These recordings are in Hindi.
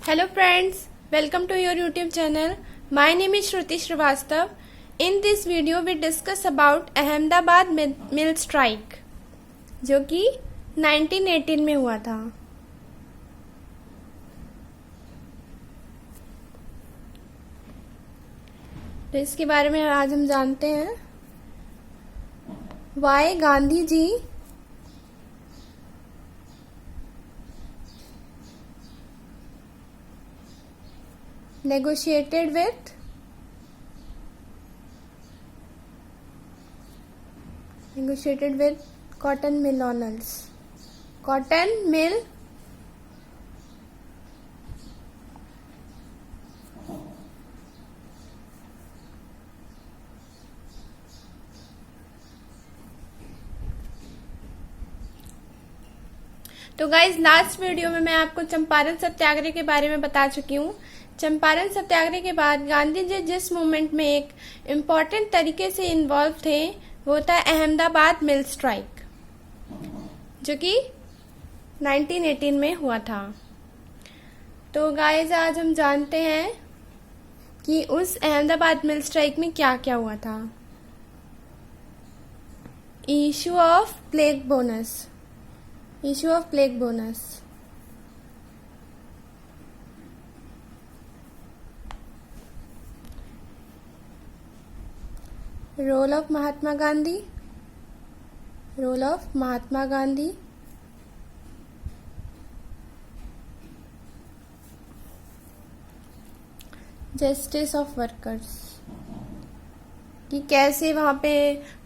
Hello friends, welcome to your YouTube channel. My name is Shruti Srivastav. In this video we discuss about Ahmedabad mill strike जो कि 1918 में हुआ था. तो इसके बारे में आज हम जानते हैं. Why Gandhi ji negotiated with cotton mill owners. Cotton mill तो गाइज लास्ट वीडियो में मैं आपको चंपारण सत्याग्रह के बारे में बता चुकी हूँ. चंपारण सत्याग्रह के बाद गांधी जी जिस मूवमेंट में एक इम्पॉर्टेंट तरीके से इन्वॉल्व थे वो था अहमदाबाद मिल स्ट्राइक जो कि 1918 में हुआ था. तो गाइज आज हम जानते हैं कि उस अहमदाबाद मिल स्ट्राइक में क्या क्या हुआ था. Issue of plague bonus. Role of Mahatma Gandhi. Justice of workers कि कैसे वहाँ पे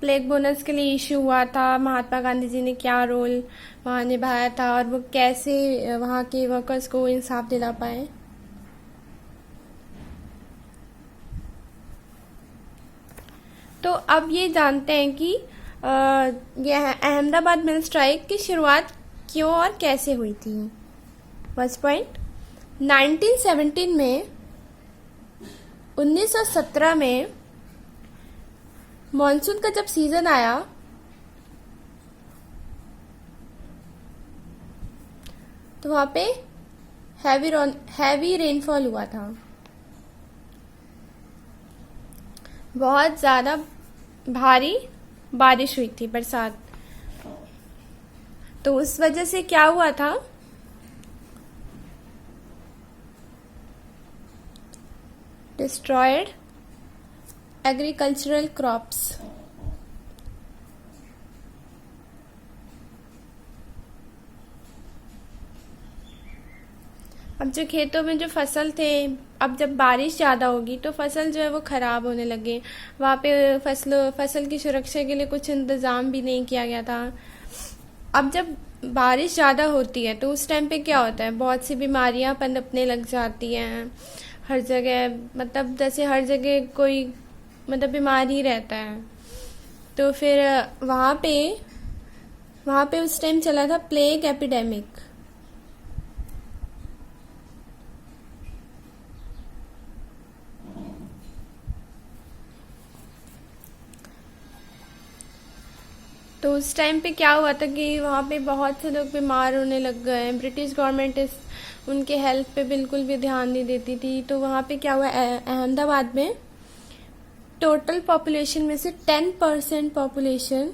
प्लेग बोनस के लिए इश्यू हुआ था, महात्मा गांधी जी ने क्या रोल वहाँ निभाया था और वो कैसे वहाँ के वर्कर्स को इंसाफ दिला पाए. तो अब ये जानते हैं कि यह अहमदाबाद मिल स्ट्राइक की शुरुआत क्यों और कैसे हुई थी. फर्स्ट पॉइंट, 1917 में 1917 में मॉनसून का जब सीजन आया तो वहां पे हैवी रेनफॉल हुआ था. बहुत ज्यादा भारी बारिश हुई थी, बरसात. तो उस वजह से क्या हुआ था, डिस्ट्रॉयड एग्रीकल्चरल क्रॉप्स. अब जो खेतों में जो फसल थे, अब जब बारिश ज़्यादा होगी तो फसल जो है वो ख़राब होने लगे. वहाँ पे फसल की सुरक्षा के लिए कुछ इंतज़ाम भी नहीं किया गया था. अब जब बारिश ज़्यादा होती है तो उस टाइम पे क्या होता है, बहुत सी बीमारियाँ पनपने लग जाती हैं हर जगह. मतलब जैसे हर जगह कोई बीमार ही रहता है. तो फिर वहाँ पे उस टाइम चला था प्लेग एपिडेमिक. तो उस टाइम पे क्या हुआ था कि वहाँ पे बहुत से लोग बीमार होने लग गए. ब्रिटिश गवर्नमेंट उनके हेल्थ पे बिल्कुल भी ध्यान नहीं देती थी. तो वहाँ पे क्या हुआ, अहमदाबाद में टोटल पॉपुलेशन में से 10% पॉपुलेशन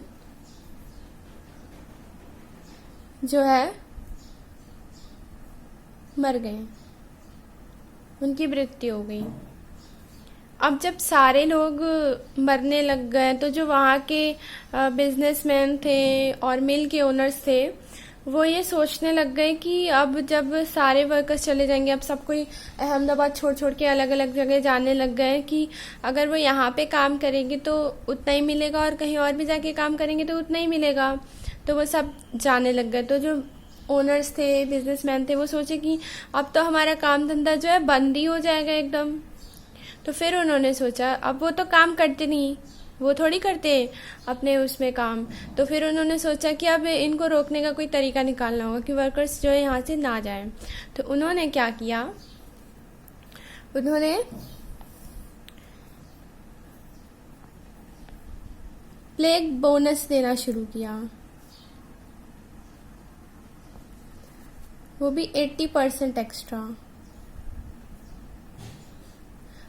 जो है मर गए, उनकी मृत्यु हो गई. अब जब सारे लोग मरने लग गए तो जो वहाँ के बिजनेसमैन थे और मिल के ओनर्स थे वो ये सोचने लग गए कि अब जब सारे वर्कर्स चले जाएंगे, अब सब कोई अहमदाबाद छोड़ छोड़ के अलग अलग जगह जाने लग गए कि अगर वो यहाँ पे काम करेंगे तो उतना ही मिलेगा और कहीं और भी जाके काम करेंगे तो उतना ही मिलेगा. तो वो सब जाने लग गए. तो जो ओनर्स थे, बिजनेसमैन थे, वो सोचे कि अब तो हमारा काम धंधा जो है बंद ही हो जाएगा एकदम. तो फिर उन्होंने सोचा, अब वो तो काम करते नहीं, वो थोड़ी करते अपने उसमें काम. तो फिर उन्होंने सोचा कि अब इनको रोकने का कोई तरीका निकालना होगा कि वर्कर्स जो है यहाँ से ना जाएं. तो उन्होंने क्या किया, उन्होंने प्लेग बोनस देना शुरू किया. वो भी 80% एक्स्ट्रा.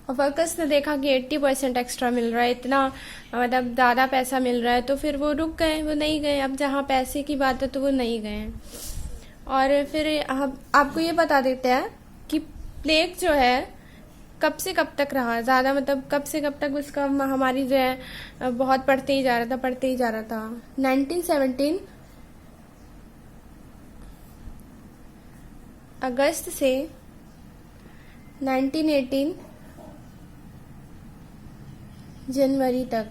और वर्कर्स ने देखा कि 80% एक्स्ट्रा मिल रहा है, इतना मतलब ज़्यादा पैसा मिल रहा है, तो फिर वो रुक गए, वो नहीं गए। अब जहाँ पैसे की बात है तो वो नहीं गए। और फिर आपको ये बता देते हैं कि प्लेग जो है कब से कब तक रहा, ज़्यादा मतलब कब से कब तक उसका महामारी जो है बहुत बढ़ते ही जा रहा था, बढ़ते ही जा रहा था। 1917 अगस्त से 1918 जनवरी तक।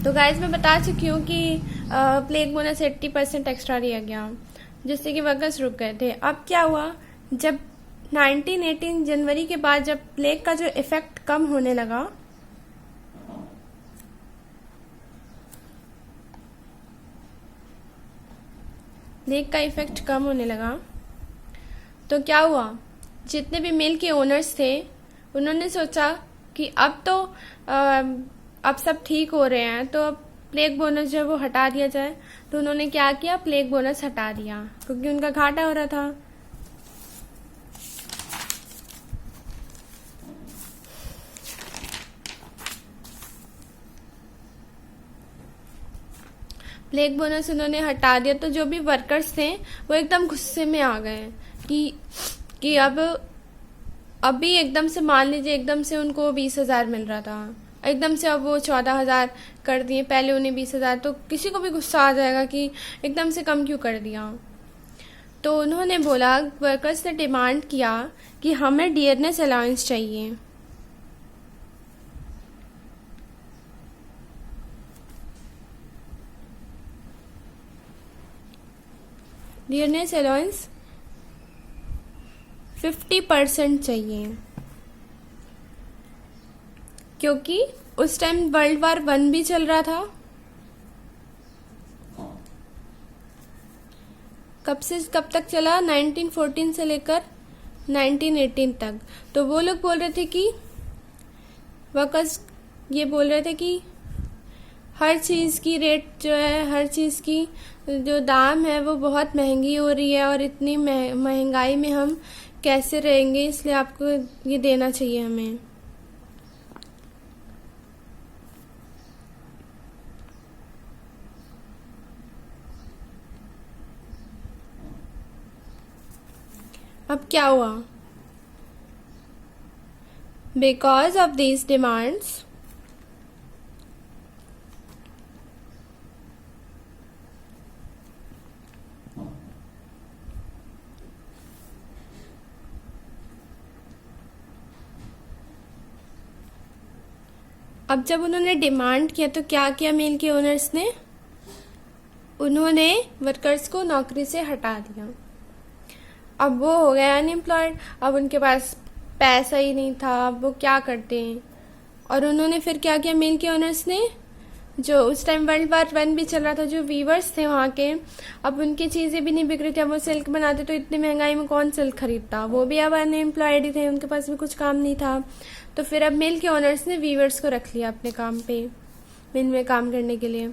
तो गाइस मैं बता चुकी हूँ कि प्लेग बोनस 80% एक्स्ट्रा दिया गया, जिससे कि वर्कर्स रुक गए थे। अब क्या हुआ, जब 1918 जनवरी के बाद जब प्लेग का जो इफेक्ट कम होने लगा, प्लेग का इफेक्ट कम होने लगा, तो क्या हुआ, जितने भी मिल के ओनर्स थे उन्होंने सोचा कि अब तो अब सब ठीक हो रहे हैं, तो अब प्लेग बोनस जो है वो हटा दिया जाए। तो उन्होंने क्या किया, प्लेग बोनस हटा दिया, क्योंकि उनका घाटा हो रहा था। प्लेग बोनस उन्होंने हटा दिया, तो जो भी वर्कर्स थे वो एकदम गुस्से में आ गए कि अब अभी एकदम से, मान लीजिए एकदम से उनको 20,000 मिल रहा था, एकदम से अब वो 14,000 कर दिए, पहले उन्हें 20,000, तो किसी को भी गुस्सा आ जाएगा कि एकदम से कम क्यों कर दिया। तो उन्होंने बोला, वर्कर्स ने डिमांड किया कि हमें डियरनेस अलाउंस चाहिए। डियरनेस अलाउंस 50% चाहिए, क्योंकि उस टाइम वर्ल्ड वार 1 भी चल रहा था। कब से कब तक चला, 1914 से लेकर 1918 तक। तो वो लोग बोल रहे थे कि वर्कर्स ये बोल रहे थे कि हर चीज़ की रेट जो है, हर चीज़ की जो दाम है वो बहुत महंगी हो रही है, और इतनी महंगाई में हम कैसे रहेंगे, इसलिए आपको ये देना चाहिए हमें। अब क्या हुआ, बिकॉज ऑफ दीज डिमांड्स अब जब उन्होंने डिमांड किया तो क्या किया मिल के ओनर्स ने, उन्होंने वर्कर्स को नौकरी से हटा दिया। अब वो हो गए अनएम्प्लॉयड, अब उनके पास पैसा ही नहीं था, अब वो क्या करते हैं। और उन्होंने फिर क्या किया मिल के ओनर्स ने, जो उस टाइम वर्ल्ड वार 1 भी चल रहा था, जो वीवर्स थे वहाँ के, अब उनकी चीज़ें भी नहीं बिक रही थी। अब वो सिल्क बनाते तो इतनी महंगाई में कौन सिल्क खरीदता, वो भी अब अनएम्प्लॉयड ही थे, उनके पास भी कुछ काम नहीं था। तो फिर अब मिल के ओनर्स ने वीवर्स को रख लिया अपने काम पे, मिल में काम करने के लिए।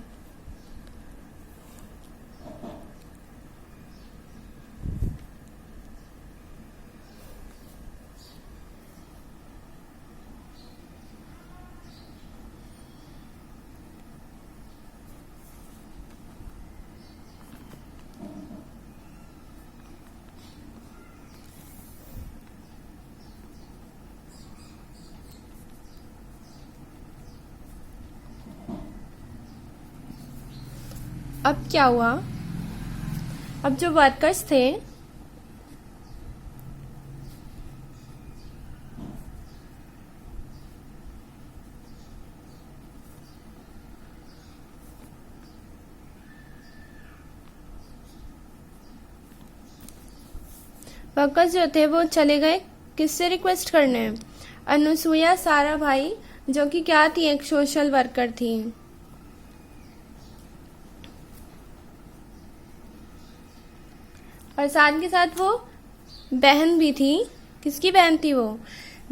अब क्या हुआ, अब जो वर्कर्स थे वर्कर्स जो थे वो चले गए किससे रिक्वेस्ट करने, अनुसुईया साराभाई, जो कि क्या थी, एक सोशल वर्कर थी। और साथ के साथ वो बहन भी थी। किसकी बहन थी वो,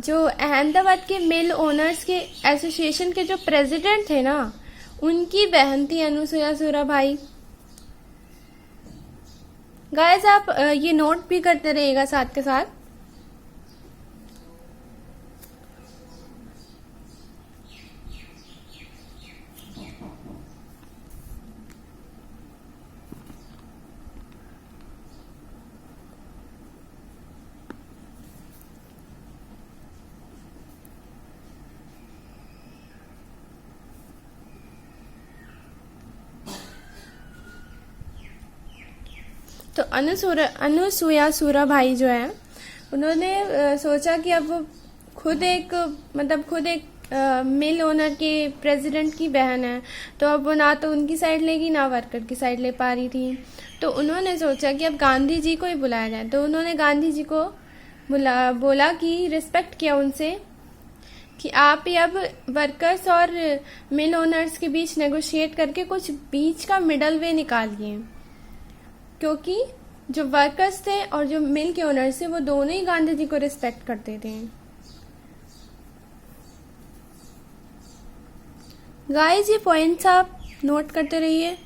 जो अहमदाबाद के मिल ओनर्स के एसोसिएशन के जो प्रेसिडेंट थे ना, उनकी बहन थी अनुसुईया साराभाई। गाइस आप ये नोट भी करते रहिएगा साथ के साथ। तो अनुसुया सूरा भाई जो है, उन्होंने सोचा कि अब वो खुद एक मिल ओनर के प्रेसिडेंट की बहन है, तो अब वो ना तो उनकी साइड लेगी ना वर्कर की साइड ले पा रही थी। तो उन्होंने सोचा कि अब गांधी जी को ही बुलाया जाए। तो उन्होंने गांधी जी को बोला कि रिस्पेक्ट किया उनसे कि आप ही अब वर्कर्स और मिल ओनर्स के बीच नेगोशिएट करके कुछ बीच का मिडल वे निकालिए, क्योंकि जो वर्कर्स थे और जो मिल के ओनर्स थे वो दोनों ही गांधी जी को रिस्पेक्ट करते थे। गाइस, ये पॉइंट्स आप नोट करते रहिए।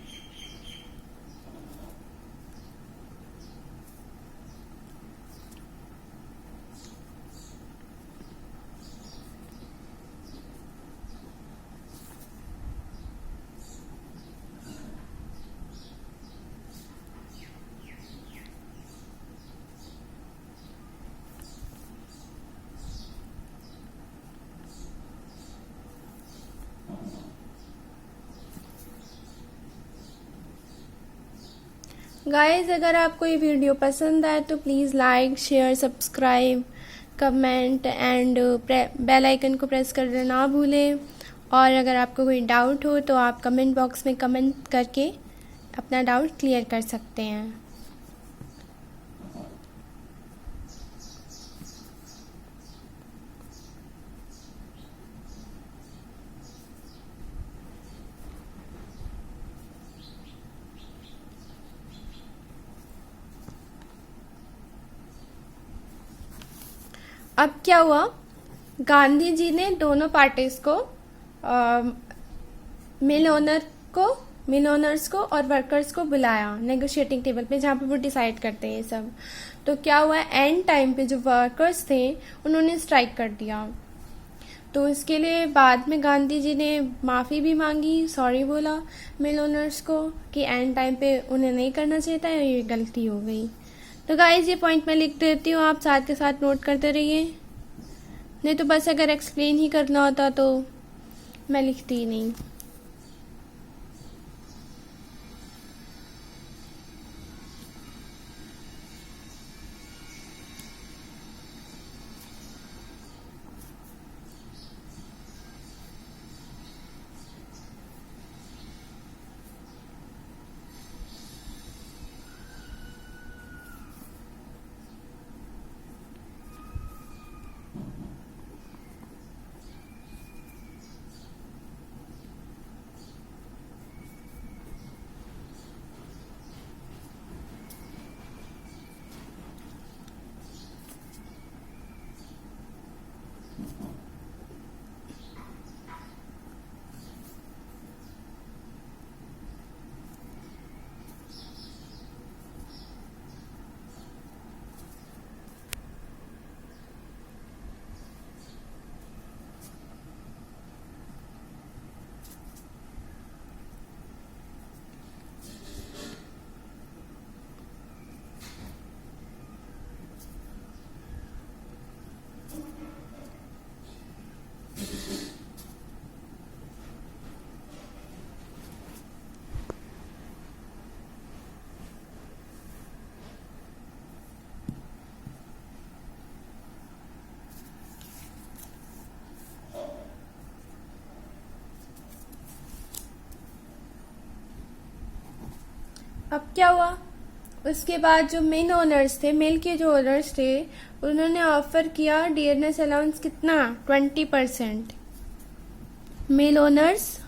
गाइस, अगर आपको ये वीडियो पसंद आए तो please like, share, subscribe, comment and bell icon को प्रेस करना ना भूलें। और अगर आपको कोई डाउट हो तो आप कमेंट बॉक्स में कमेंट करके अपना डाउट क्लियर कर सकते हैं। अब क्या हुआ, गांधी जी ने दोनों पार्टीज को मिल ओनर्स को और वर्कर्स को बुलाया नेगोशिएटिंग टेबल पे, जहाँ पे वो डिसाइड करते हैं ये सब। तो क्या हुआ, एंड टाइम पे जो वर्कर्स थे उन्होंने स्ट्राइक कर दिया। तो इसके लिए बाद में गांधी जी ने माफ़ी भी मांगी, सॉरी बोला मिल ओनर्स को कि एंड टाइम पे उन्हें नहीं करना चाहिए था, ये गलती हो गई। तो गाइज, ये पॉइंट मैं लिख देती हूँ, आप साथ के साथ नोट करते रहिए। नहीं तो बस अगर एक्सप्लेन ही करना होता तो मैं लिखती ही नहीं। अब क्या हुआ, उसके बाद जो मिल ओनर्स थे, मिल के जो ओनर्स थे, उन्होंने ऑफर किया डियरनेस अलाउंस कितना, 20%। मिल ओनर्स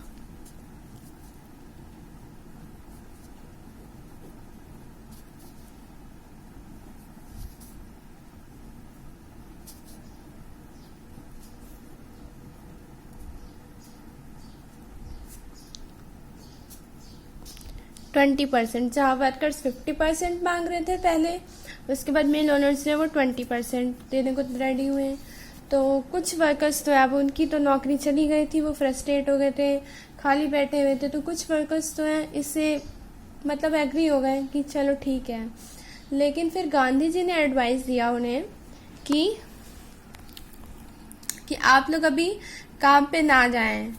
20%, जहाँ वर्कर्स 50% मांग रहे थे पहले, उसके बाद मिल ओनर्स ने वो 20% देने को रेडी हुए। तो कुछ वर्कर्स तो अब उनकी तो नौकरी चली गई थी, वो फ्रस्ट्रेट हो गए थे, खाली बैठे हुए थे। तो कुछ वर्कर्स तो हैं इससे मतलब एग्री हो गए कि चलो ठीक है। लेकिन फिर गांधी जी ने एडवाइस दिया उन्हें कि आप लोग अभी काम पे ना जाएं,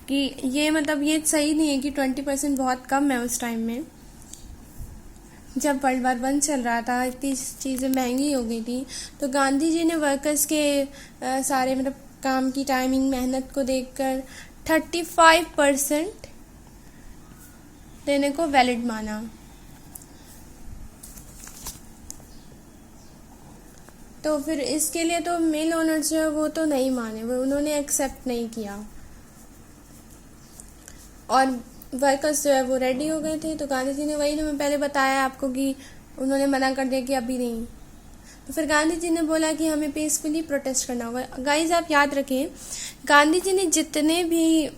कि ये मतलब ये सही नहीं है कि 20% बहुत कम है उस टाइम में। जब वर्ल्ड war 1 चल रहा था, इतनी चीज़ें महंगी हो गई थी, तो गांधी जी ने वर्कर्स के सारे मतलब काम की टाइमिंग, मेहनत को देखकर 35% देने को वैलिड माना। तो फिर इसके लिए तो मिल ओनर्स जो है वो तो नहीं माने, वो उन्होंने एक्सेप्ट नहीं किया, और वर्कर्स जो है वो रेडी हो गए थे। तो गांधी जी ने, वही मैं पहले बताया आपको कि उन्होंने मना कर दिया कि अभी नहीं। तो फिर गांधी जी ने बोला कि हमें पीसफुली प्रोटेस्ट करना होगा। गाइज आप याद रखें, गांधी जी ने जितने भी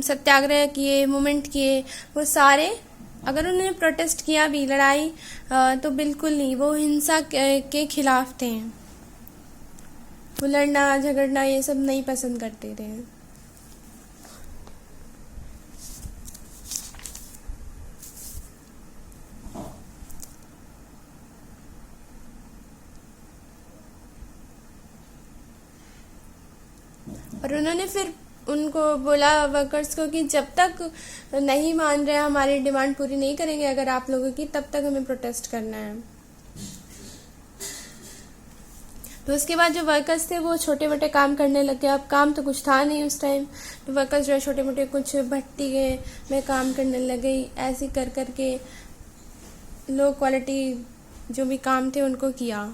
सत्याग्रह किए, मूवमेंट किए, वो सारे, अगर उन्होंने प्रोटेस्ट किया भी, लड़ाई, तो बिल्कुल नहीं, वो हिंसा के खिलाफ थे। वो लड़ना झगड़ना ये सब नहीं पसंद करते थे। और उन्होंने फिर उनको बोला, वर्कर्स को, कि जब तक नहीं मान रहे, हमारी डिमांड पूरी नहीं करेंगे अगर आप लोगों की, तब तक हमें प्रोटेस्ट करना है। तो उसके बाद जो वर्कर्स थे वो छोटे मोटे काम करने लग गए। अब काम तो कुछ था नहीं उस टाइम, तो वर्कर्स जो है छोटे मोटे कुछ भट्टी में काम करने लग गई। ऐसे कर करके लो क्वालिटी जो भी काम थे उनको किया।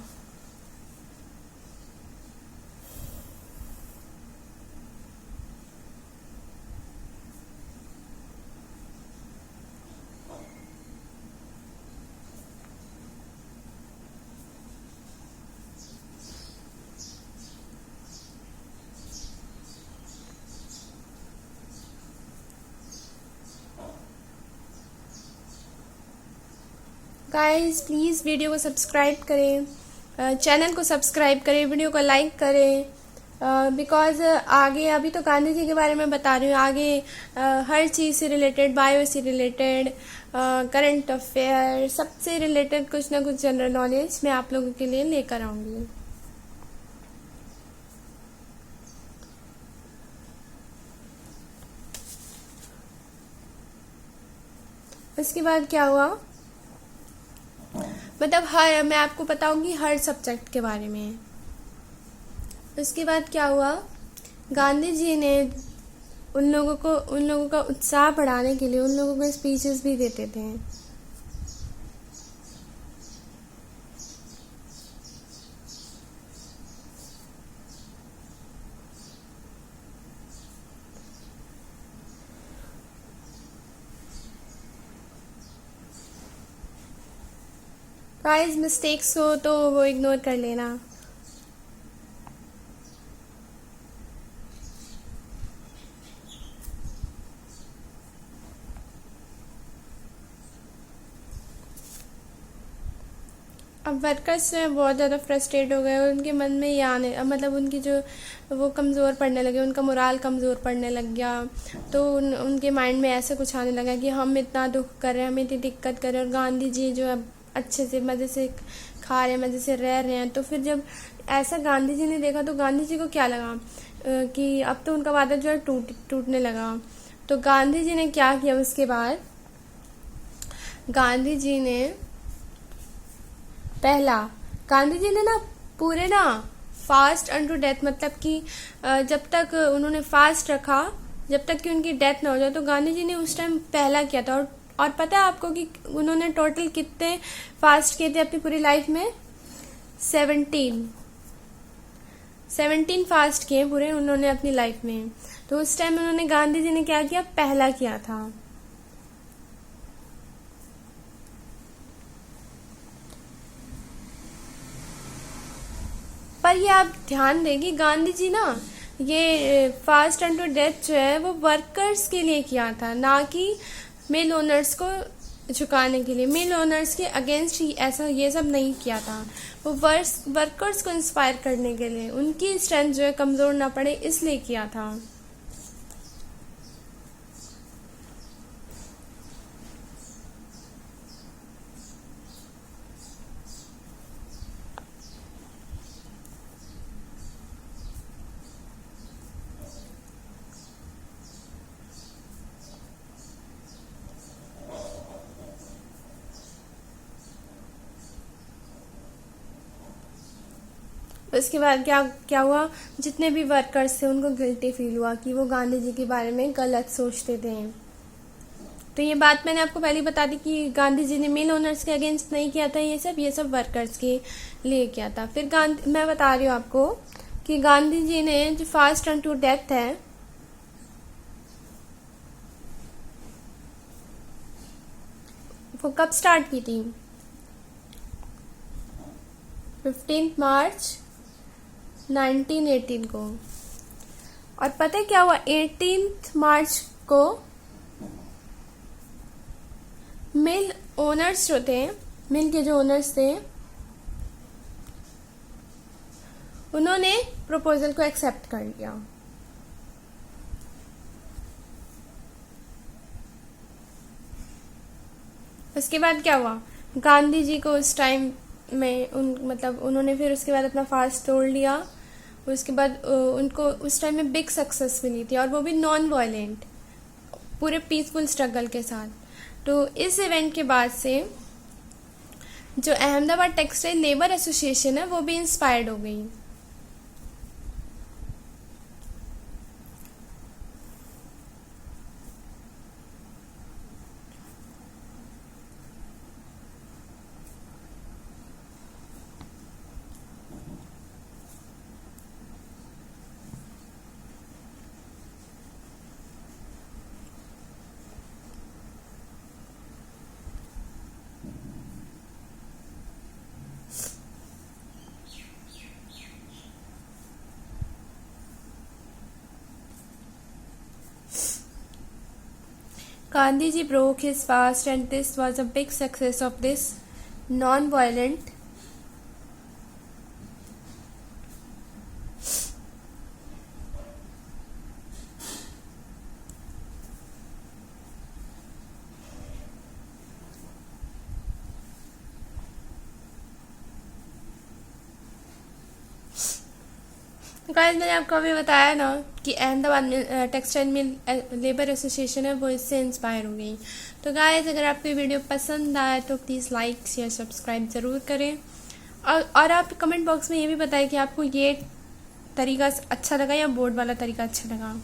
गाइस प्लीज़ वीडियो को सब्सक्राइब करें, चैनल को सब्सक्राइब करें, वीडियो को लाइक करें, बिकॉज आगे, अभी तो गांधी जी के बारे में बता रही हूँ, आगे हर चीज़ से रिलेटेड, बायो से रिलेटेड, करंट अफेयर, सबसे रिलेटेड कुछ ना कुछ जनरल नॉलेज मैं आप लोगों के लिए लेकर आऊँगी। उसके बाद क्या हुआ, मतलब मैं आपको बताऊंगी हर सब्जेक्ट के बारे में। उसके बाद क्या हुआ, गांधी जी ने उन लोगों का उत्साह बढ़ाने के लिए उन लोगों को स्पीचेस भी देते थे। गाइस मिस्टेक्स हो तो वो इग्नोर कर लेना। अब वर्कर्स जो है बहुत ज़्यादा फ्रस्ट्रेट हो गए, और उनके मन में ये आने, मतलब उनकी जो वो कमज़ोर पड़ने लगे, उनका मोराल कमज़ोर पड़ने लग गया। तो उनके माइंड में ऐसा कुछ आने लगा कि हम इतना दुख कर रहे हैं, हम इतनी दिक्कत कर रहे हैं, और गांधी जी जो है अच्छे से मज़े से खा रहे हैं, मज़े से रह रहे हैं। तो फिर जब ऐसा गांधी जी ने देखा, तो गांधी जी को क्या लगा कि अब तो उनका वादा जो है टूटने लगा। तो गांधी जी ने क्या किया, उसके बाद गांधी जी ने पहला, गांधी जी ने ना पूरे ना फास्ट अनटू डेथ, मतलब कि जब तक उन्होंने फास्ट रखा, जब तक कि उनकी डेथ ना हो जाए, तो गांधी जी ने उस टाइम पहला किया था। और पता है आपको कि उन्होंने टोटल कितने फास्ट किए थे अपनी पूरी लाइफ में? 17 फास्ट किए पूरे उन्होंने अपनी लाइफ में। तो उस टाइम उन्होंने, गांधी जी ने क्या किया, पहला किया था। पर ये आप ध्यान दें कि गांधी जी ना ये फास्ट अनटू डेथ जो है वो वर्कर्स के लिए किया था, ना कि मिल ओनर्स को झुकाने के लिए, मिल ओनर्स के अगेंस्ट ही ऐसा ये सब नहीं किया था। वो वर्कर्स को इंस्पायर करने के लिए, उनकी स्ट्रेंथ जो है कमज़ोर ना पड़े, इसलिए किया था। उसके बाद क्या क्या हुआ, जितने भी वर्कर्स थे उनको गिल्टी फील हुआ कि वो गांधी जी के बारे में गलत सोचते थे। तो ये बात मैंने आपको पहले बता दी कि गांधी जी ने मिल ओनर्स के अगेंस्ट नहीं किया था, ये सब वर्कर्स के लिए किया था। फिर मैं बता रही हूँ आपको कि गांधी जी ने जो फास्ट रन टू डेथ है वो कब स्टार्ट की थी? 15 मार्च 1918 को। और पता है क्या हुआ? 18 मार्च को मिल ओनर्स जो थे, मिल के जो ओनर्स थे, उन्होंने प्रपोजल को एक्सेप्ट कर लिया। उसके बाद क्या हुआ, गांधी जी को उस टाइम में उन्होंने फिर उसके बाद अपना फास्ट तोड़ लिया। उसके बाद उनको उस टाइम में बिग सक्सेस मिली थी, और वो भी नॉन वायलेंट, पूरे पीसफुल स्ट्रगल के साथ। तो इस इवेंट के बाद से जो अहमदाबाद टेक्सटाइल लेबर एसोसिएशन है वो भी इंस्पायर्ड हो गई। Gandhiji broke his fast, and this was a big success of this non-violent guys, मैंने आपको अभी बताया ना कि अहमदाबाद में टेक्सटाइल मिल लेबर एसोसिएशन है, वो इससे इंस्पायर हो गई। तो गाइस, अगर आपको ये वीडियो पसंद आए तो प्लीज़ लाइक शेयर सब्सक्राइब ज़रूर करें। और आप कमेंट बॉक्स में ये भी बताएं कि आपको ये तरीका अच्छा लगा या बोर्ड वाला तरीका अच्छा लगा।